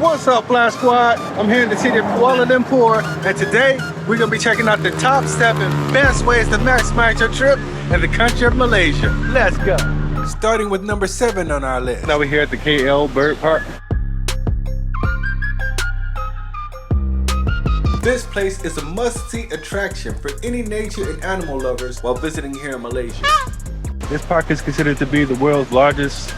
What's up, Fly Squad? I'm here in the city of Kuala Lumpur, and today we're gonna be checking out the top 7 best ways to maximize your trip in the country of Malaysia. Let's go. Starting with number 7 on our list. Now we're here at the KL Bird Park. This place is a must-see attraction for any nature and animal lovers while visiting here in Malaysia. This park is considered to be the world's largest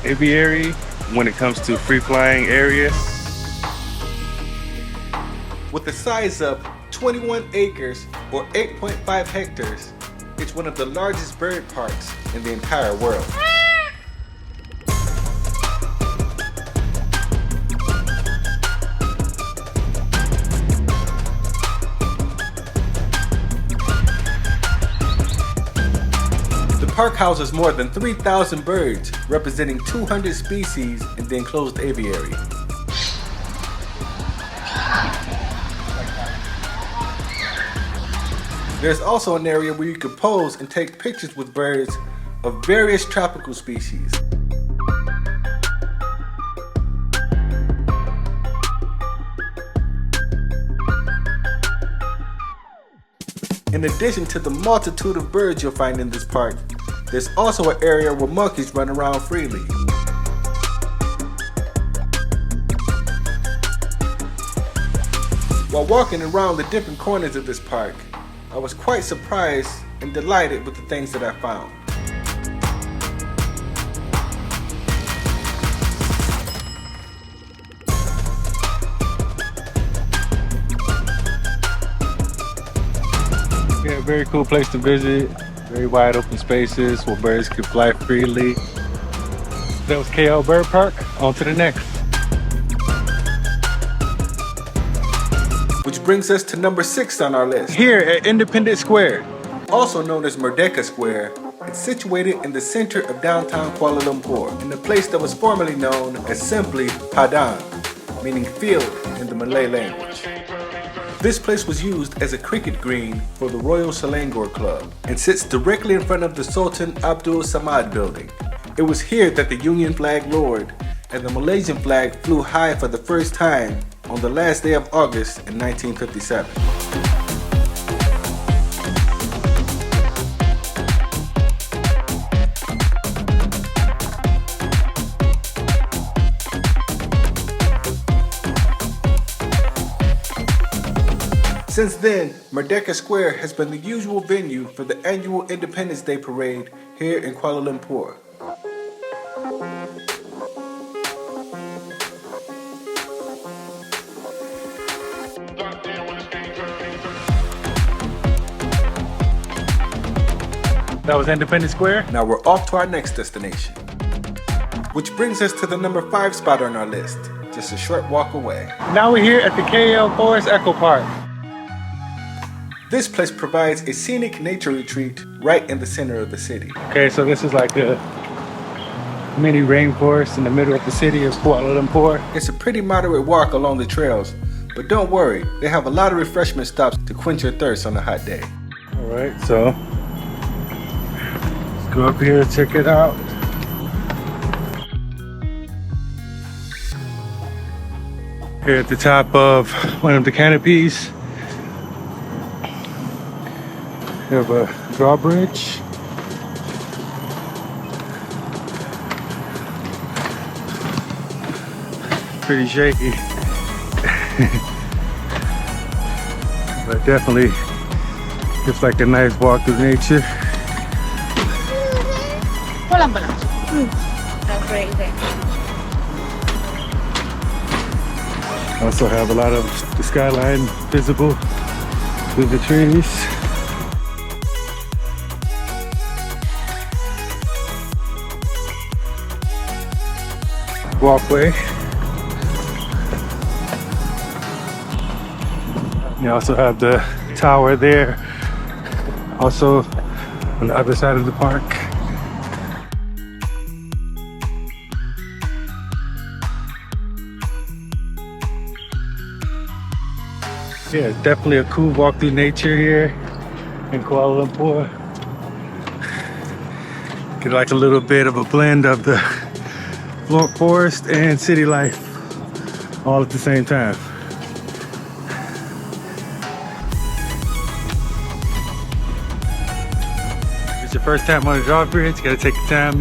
aviary when it comes to free-flying areas. With a size of 21 acres or 8.5 hectares, it's one of the largest bird parks in the entire world. The park houses more than 3,000 birds, representing 200 species in the enclosed aviary. There's also an area where you can pose and take pictures with birds of various tropical species. In addition to the multitude of birds you'll find in this park, there's also an area where monkeys run around freely. While walking around the different corners of this park, I was quite surprised and delighted with the things that I found. Yeah, very cool place to visit. Very wide open spaces where birds can fly freely. That was KL Bird Park. On to the next. Which brings us to number 6 on our list. Here at Independence Square. Also known as MCA Square, it's situated in the center of downtown Kuala Lumpur, in a place that was formerly known as simply Padang, meaning field in the Malay language. This place was used as a cricket green for the Royal Selangor Club and sits directly in front of the Sultan Abdul Samad building. It was here that the Union flag lowered and the Malaysian flag flew high for the first time on the last day of August in 1957. Since then, MCA Square has been the usual venue for the annual Independence Day Parade here in Kuala Lumpur. That was Independence Square. Now we're off to our next destination, which brings us to the number 5 spot on our list, just a short walk away. Now we're here at the KL Forest Eco Park. This place provides a scenic nature retreat right in the center of the city. Okay, so this is like a mini rainforest in the middle of the city of Kuala Lumpur. It's a pretty moderate walk along the trails, but don't worry, they have a lot of refreshment stops to quench your thirst on a hot day. All right, so let's go up here and check it out. Here at the top of one of the canopies, we have a drawbridge. Pretty shaky. But definitely just like a nice walk through nature. Also have a lot of the skyline visible through the trees. Walkway. You also have the tower there, also on the other side of the park. Yeah, it's definitely a cool walk through nature here in Kuala Lumpur. Get like a little bit of a blend of the forest and city life. all at the same time. If it's your first time on a drawbridge, you gotta take your time.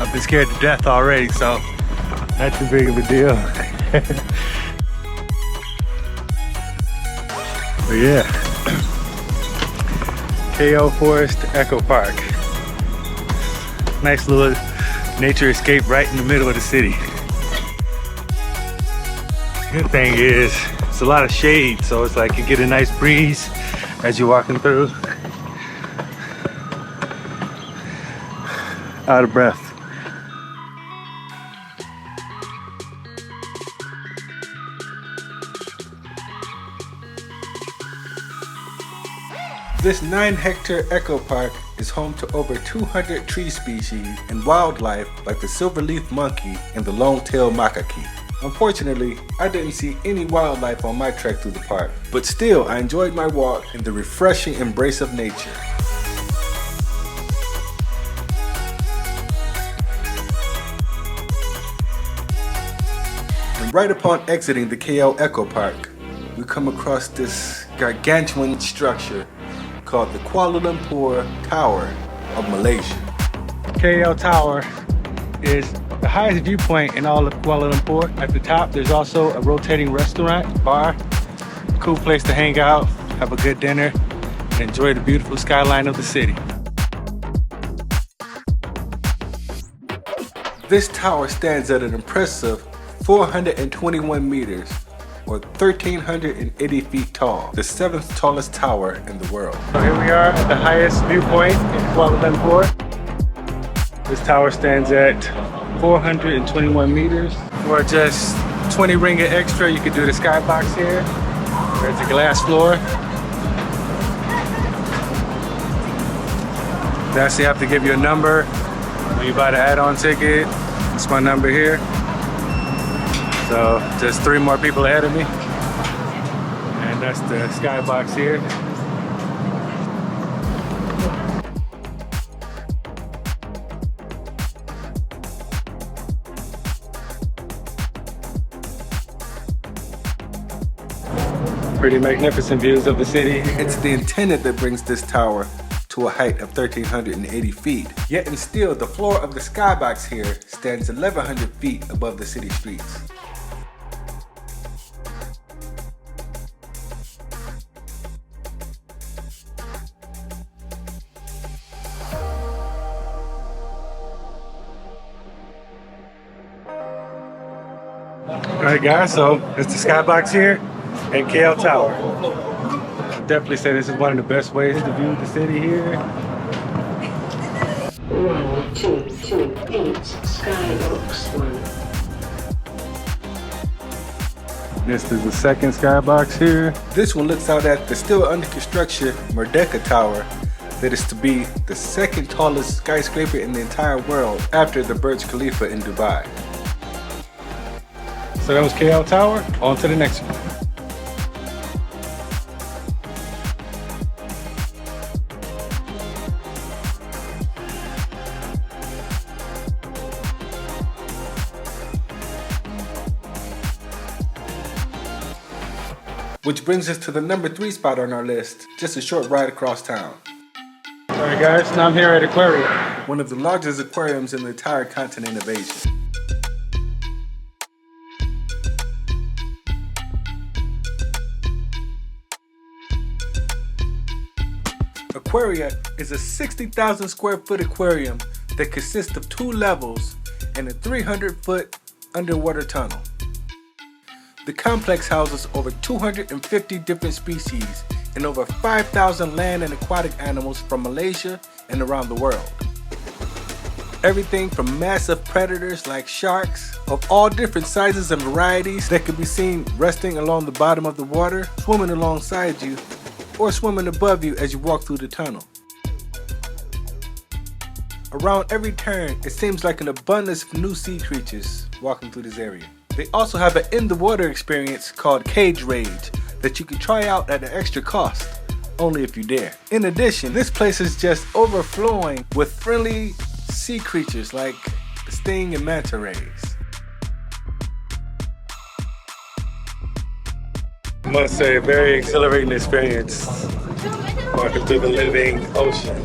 I've been scared to death already, so not too big of a deal. But yeah, KO Forest Echo Park. Nice little nature escape right in the middle of the city. Good thing is, it's a lot of shade, so it's like you get a nice breeze as you're walking through. Out of breath. This 9-hectare eco park is home to over 200 tree species and wildlife like the silverleaf monkey and the long-tailed macaque. Unfortunately, I didn't see any wildlife on my trek through the park, but still I enjoyed my walk in the refreshing embrace of nature. And right upon exiting the KL Eco Park, we come across this gargantuan structure called the Kuala Lumpur Tower of Malaysia. KL Tower is the highest viewpoint in all of Kuala Lumpur. At the top, there's also a rotating restaurant, bar, cool place to hang out, have a good dinner, and enjoy the beautiful skyline of the city. This tower stands at an impressive 421 meters, or 1,380 feet tall, the 7th tallest tower in the world. So here we are at the highest viewpoint in Kuala Lumpur. This tower stands at 421 meters. For just 20 ringgit extra, you could do the skybox here. There's a glass floor. They actually have to give you a number when you buy the add-on ticket. It's my number here. So just 3 more people ahead of me. And that's the skybox here. Pretty magnificent views of the city. It's the antenna that brings this tower to a height of 1,380 feet. Yet and still, the floor of the skybox here stands 1,100 feet above the city streets. Alright guys, so it's the skybox here at KL Tower. I'd definitely say this is one of the best ways to view the city here. 1228 Skybox 1. This is the second skybox here. This one looks out at the still under construction Merdeka Tower that is to be the 2nd tallest skyscraper in the entire world after the Burj Khalifa in Dubai. So that was KL Tower. On to the next one. Which brings us to the number 3 spot on our list, just a short ride across town. Alright guys, now I'm here at Aquaria. One of the largest aquariums in the entire continent of Asia. Aquaria is a 60,000 square foot aquarium that consists of 2 levels and a 300-foot underwater tunnel. The complex houses over 250 different species and over 5,000 land and aquatic animals from Malaysia and around the world. Everything from massive predators like sharks of all different sizes and varieties that can be seen resting along the bottom of the water, swimming alongside you, or swimming above you as you walk through the tunnel. Around every turn, it seems like an abundance of new sea creatures walking through this area. They also have an in-the-water experience called Cage Rage that you can try out at an extra cost, only if you dare. In addition, this place is just overflowing with friendly sea creatures like sting and manta rays. I must say, a very exhilarating experience walking through the living ocean.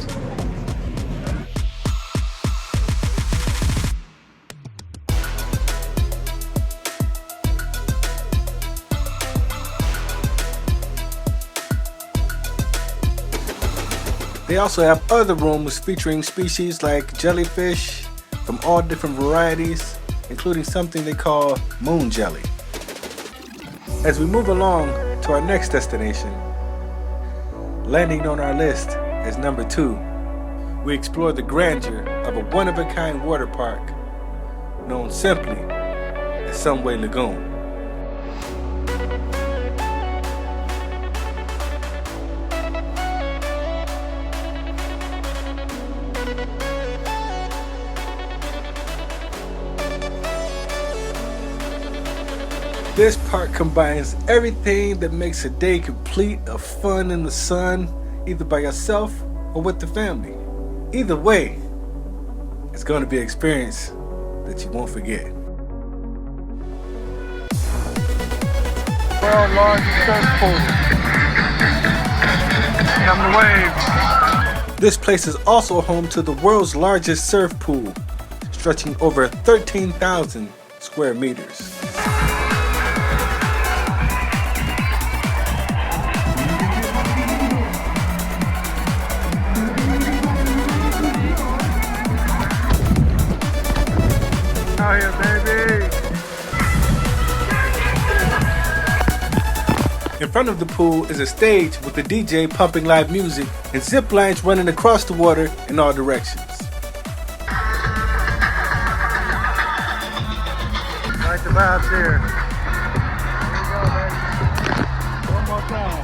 They also have other rooms featuring species like jellyfish from all different varieties, including something they call moon jelly. As we move along to our next destination, landing on our list as number 2, we explore the grandeur of a one-of-a-kind water park known simply as Sunway Lagoon. This park combines everything that makes a day complete of fun in the sun, either by yourself or with the family. Either way, it's going to be an experience that you won't forget. World's largest surf pool. Come the waves. This place is also home to the world's largest surf pool, stretching over 13,000 square meters. Out here, baby. In front of the pool is a stage with the DJ pumping live music and zip lines running across the water in all directions. Like the vibes here. Here we go, baby. One more time.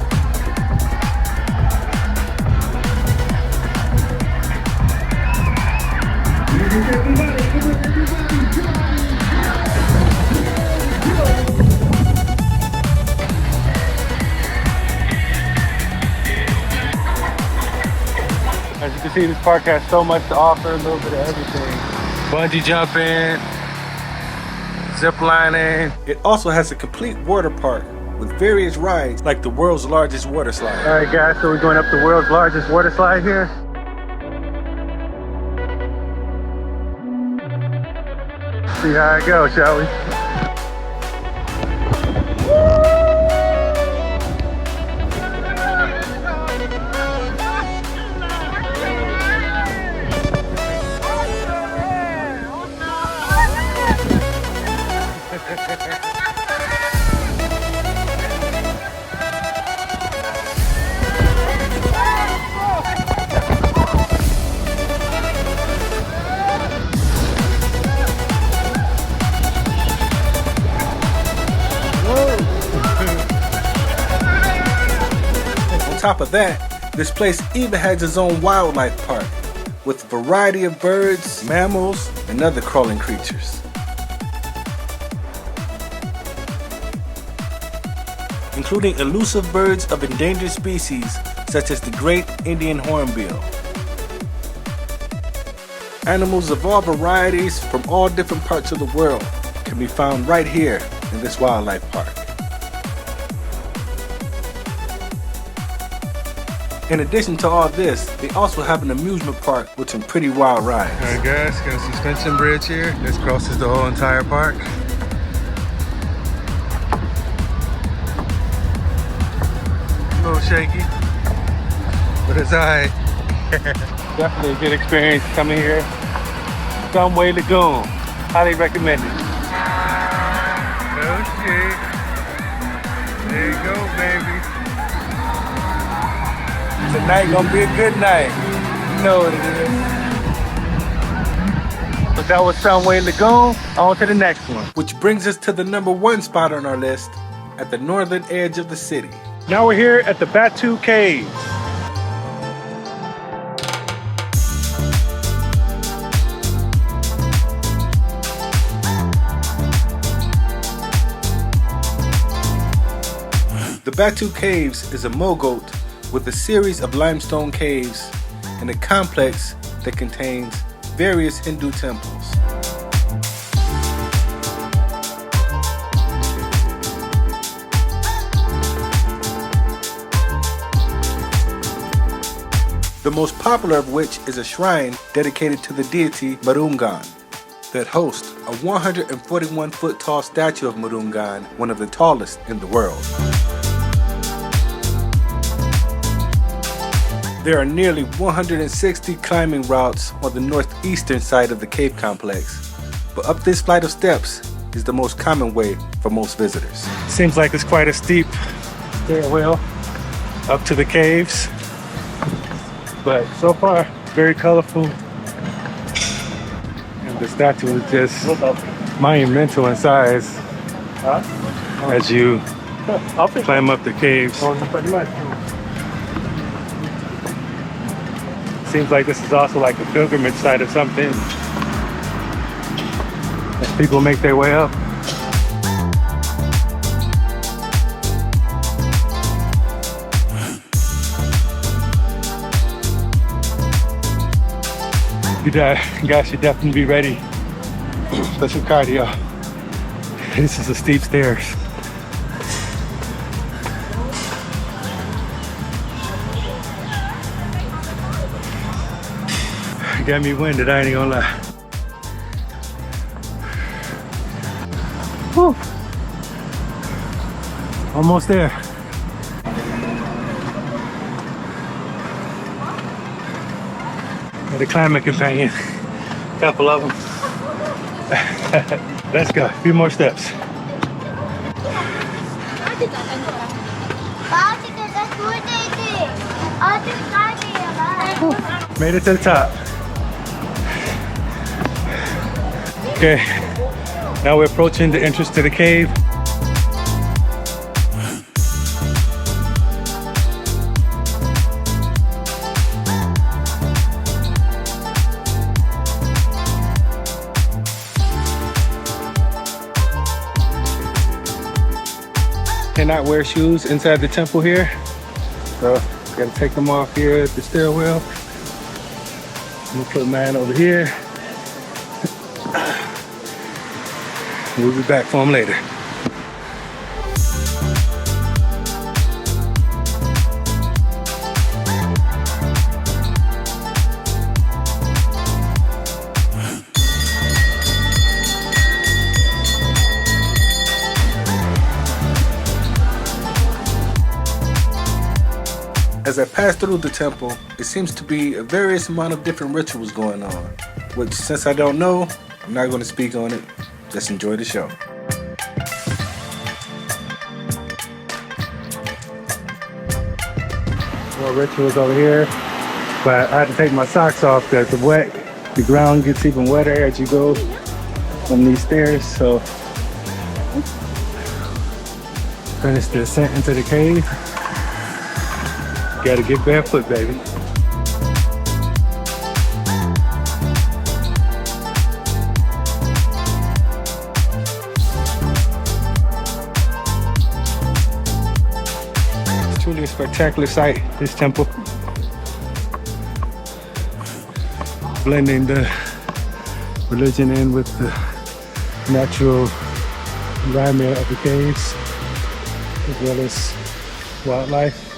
As you can see, this park has so much to offer, a little bit of everything. Bungee jumping, zip lining. It also has a complete water park with various rides like the world's largest water slide. All right, guys, so we're going up the world's largest water slide here. See how it goes, shall we? On top of that, this place even has its own wildlife park with a variety of birds, mammals, and other crawling creatures. Including elusive birds of endangered species such as the great Indian hornbill. Animals of all varieties from all different parts of the world can be found right here in this wildlife park. In addition to all this, they also have an amusement park with some pretty wild rides. All right, guys, got a suspension bridge here. This crosses the whole entire park. A little shaky, but it's alright. Definitely a good experience coming here. Sunway Lagoon, highly recommended. Okay, there you go, baby. Tonight gonna be a good night. You know what it is. But that was Sunway Lagoon. On to the next one. Which brings us to the number 1 spot on our list at the northern edge of the city. Now we're here at the Batu Caves. The Batu Caves is a mogote with a series of limestone caves and a complex that contains various Hindu temples. the most popular of which is a shrine dedicated to the deity Marungan that hosts a 141-foot tall statue of Marungan, one of the tallest in the world. There are nearly 160 climbing routes on the northeastern side of the cave complex, but up this flight of steps is the most common way for most visitors. Seems like it's quite a steep stairwell up to the caves, but so far very colorful. The statue is just monumental in size as you climb up the caves. Seems like this is also like a pilgrimage site or something as people make their way up. You guys should definitely be ready for some cardio. This is a steep stairs. Got me winded, I ain't gonna lie. Whew. Almost there. The climbing companion, couple of them. Let's go, a few more steps. Made it to the top. Okay, now we're approaching the entrance to the cave. Cannot wear shoes inside the temple here, so gotta take them off here at the stairwell. I'm gonna put mine over here. We'll be back for them later. As I pass through the temple, it seems to be a various amount of different rituals going on, which since I don't know, I'm not going to speak on it. Just enjoy the show. More rituals over here, but I had to take my socks off because the ground gets even wetter as you go on these stairs, so finish the ascent into the cave. Gotta get barefoot, baby. It's truly a spectacular sight, this temple. Blending the religion in with the natural environment of the caves, as well as wildlife.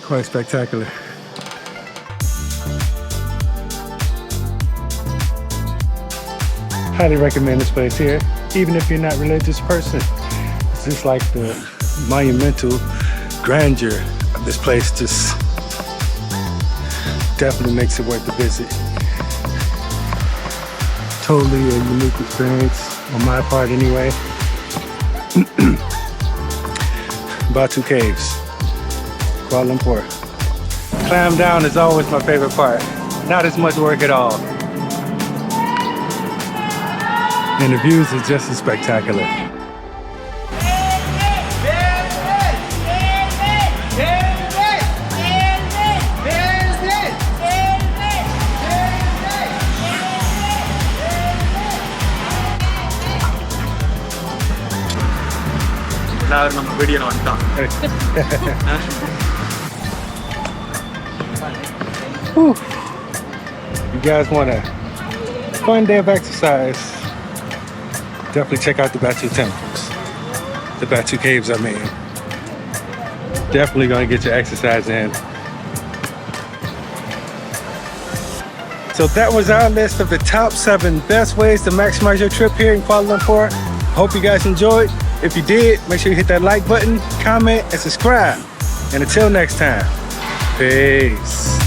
Quite spectacular. Highly recommend this place here, even if you're not a religious person. It's just like the monumental grandeur of this place just definitely makes it worth the visit. Totally a unique experience on my part anyway. Batu Caves, Kuala Lumpur. Climb down is always my favorite part. Not as much work at all. And the views are just as spectacular. Video on top. You guys want a fun day of exercise, definitely check out the Batu temples. The Batu Caves, I mean. Definitely gonna get your exercise in. So that was our list of the top 7 best ways to maximize your trip here in Kuala Lumpur. Hope you guys enjoyed. If you did, make sure you hit that like button, comment, and subscribe. And until next time, peace.